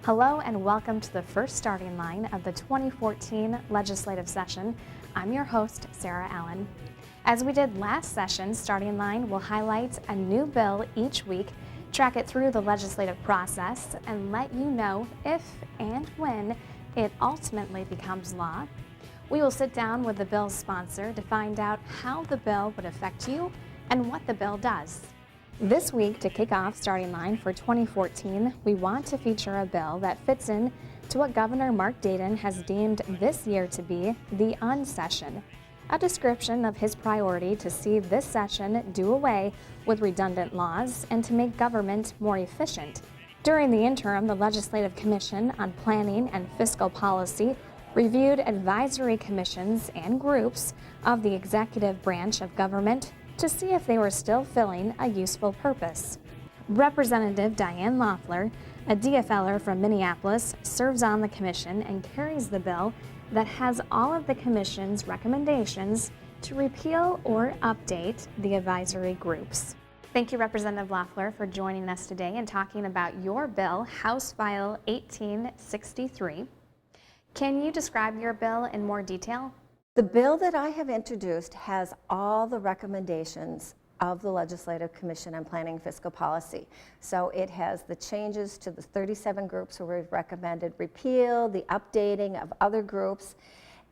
Hello and welcome to the first starting line of the 2014 legislative session. I'm your host, Sarah Allen. As we did last session, Starting Line will highlight a new bill each week, track it through the legislative process, and let you know if and when it ultimately becomes law. We will sit down with the bill's sponsor to find out how the bill would affect you and what the bill does. This week, to kick off Starting Line for 2014, we want to feature a bill that fits in to what Governor Mark Dayton has deemed this year to be the unsession, a description of his priority to see this session do away with redundant laws and to make government more efficient. During the interim, the Legislative Commission on Planning and Fiscal Policy reviewed advisory commissions and groups of the executive branch of government to see if they were still filling a useful purpose. Representative Diane Loeffler, a DFLer from Minneapolis, serves on the commission and carries the bill that has all of the commission's recommendations to repeal or update the advisory groups. Thank you, Representative Loeffler, for joining us today and talking about your bill, House File 1863. Can you describe your bill in more detail? The bill that I have introduced has all the recommendations of the Legislative Commission on Planning and Fiscal Policy. So it has the changes to the 37 groups where we've recommended repeal, the updating of other groups,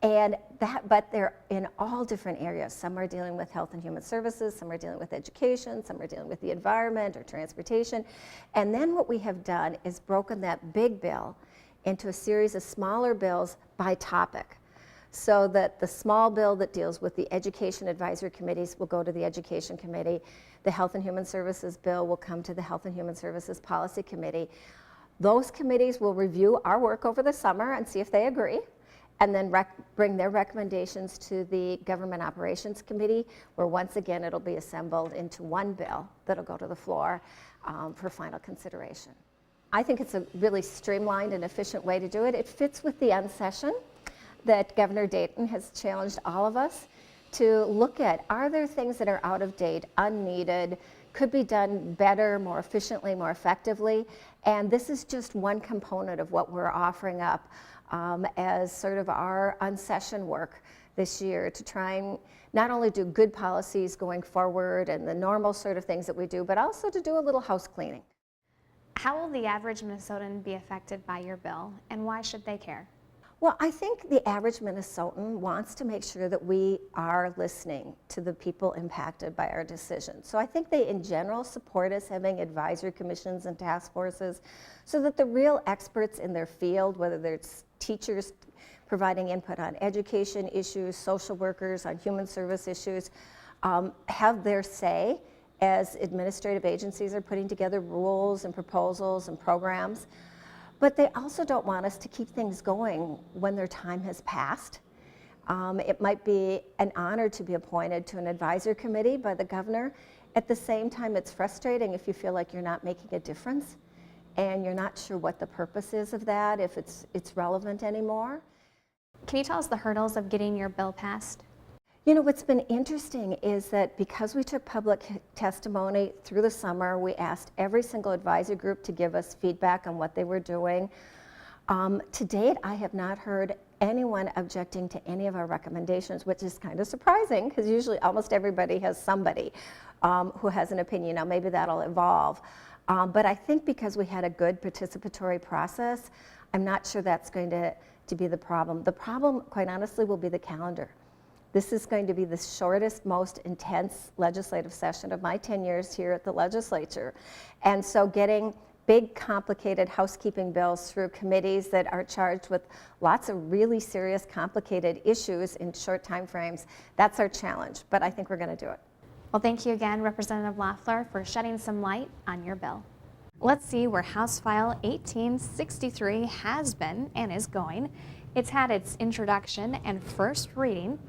but they're in all different areas. Some are dealing with health and human services, some are dealing with education, some are dealing with the environment or transportation. And then what we have done is broken that big bill into a series of smaller bills by topic, so that the small bill that deals with the education advisory committees will go to the education committee. The health and human services bill will come to the health and human services policy committee. Those committees will review our work over the summer and see if they agree, and then bring their recommendations to the government operations committee, where once again it'll be assembled into one bill that'll go to the floor for final consideration. I think it's a really streamlined and efficient way to do it. It fits with the unsession that Governor Dayton has challenged all of us to look at. Are there things that are out of date, unneeded, could be done better, more efficiently, more effectively? And this is just one component of what we're offering up as sort of our unsession work this year to try and not only do good policies going forward and the normal sort of things that we do, but also to do a little house cleaning. How will the average Minnesotan be affected by your bill, and why should they care? Well, I think the average Minnesotan wants to make sure that we are listening to the people impacted by our decisions. So I think they, in general, support us having advisory commissions and task forces so that the real experts in their field, whether it's teachers providing input on education issues, social workers on human service issues, have their say as administrative agencies are putting together rules and proposals and programs. But they also don't want us to keep things going when their time has passed. It might be an honor to be appointed to an advisory committee by the governor. At the same time, it's frustrating if you feel like you're not making a difference and you're not sure what the purpose is of that, if it's relevant anymore. Can you tell us the hurdles of getting your bill passed? You know, what's been interesting is that because we took public testimony through the summer, we asked every single advisory group to give us feedback on what they were doing. To date, I have not heard anyone objecting to any of our recommendations, which is kind of surprising because usually almost everybody has somebody who has an opinion. Now, maybe that'll evolve. But I think because we had a good participatory process, I'm not sure that's going to be the problem. The problem, quite honestly, will be the calendar. This is going to be the shortest, most intense legislative session of my 10 years here at the legislature. And so getting big, complicated housekeeping bills through committees that are charged with lots of really serious, complicated issues in short time frames, that's our challenge. But I think we're going to do it. Well, thank you again, Representative Loeffler, for shedding some light on your bill. Let's see where House File 1863 has been and is going. It's had its introduction and first reading.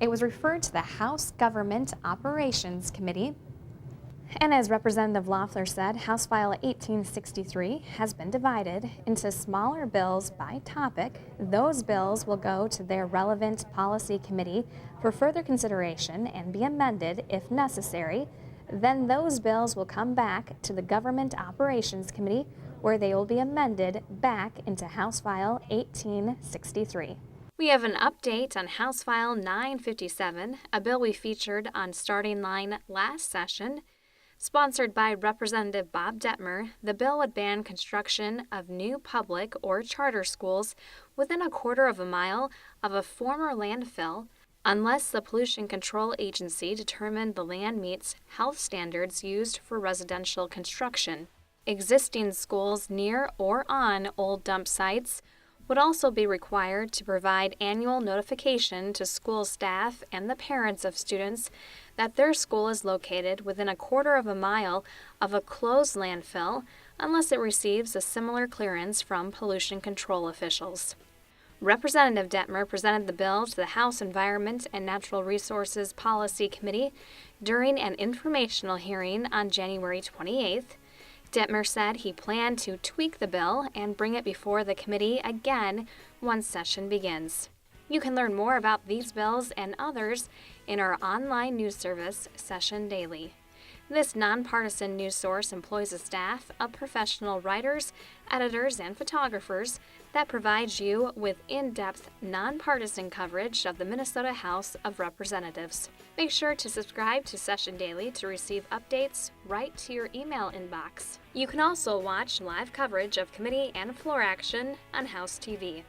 It was referred to the House Government Operations Committee. And as Representative Loeffler said, House File 1863 has been divided into smaller bills by topic. Those bills will go to their relevant policy committee for further consideration and be amended if necessary. Then those bills will come back to the Government Operations Committee, where they will be amended back into House File 1863. We have an update on House File 957, a bill we featured on Starting Line last session. Sponsored by Representative Bob Detmer, the bill would ban construction of new public or charter schools within a quarter of a mile of a former landfill unless the Pollution Control Agency determined the land meets health standards used for residential construction. Existing schools near or on old dump sites would also be required to provide annual notification to school staff and the parents of students that their school is located within a quarter of a mile of a closed landfill unless it receives a similar clearance from pollution control officials. Representative Detmer presented the bill to the House Environment and Natural Resources Policy Committee during an informational hearing on January 28th. Detmer said he planned to tweak the bill and bring it before the committee again once session begins. You can learn more about these bills and others in our online news service, Session Daily. This nonpartisan news source employs a staff of professional writers, editors, and photographers that provides you with in-depth, nonpartisan coverage of the Minnesota House of Representatives. Make sure to subscribe to Session Daily to receive updates right to your email inbox. You can also watch live coverage of committee and floor action on House TV.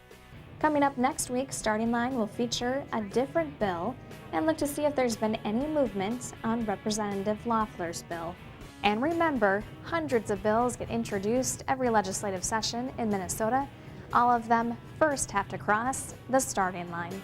Coming up next week, Starting Line will feature a different bill and look to see if there's been any movement on Representative Loeffler's bill. And remember, hundreds of bills get introduced every legislative session in Minnesota. All of them first have to cross the starting line.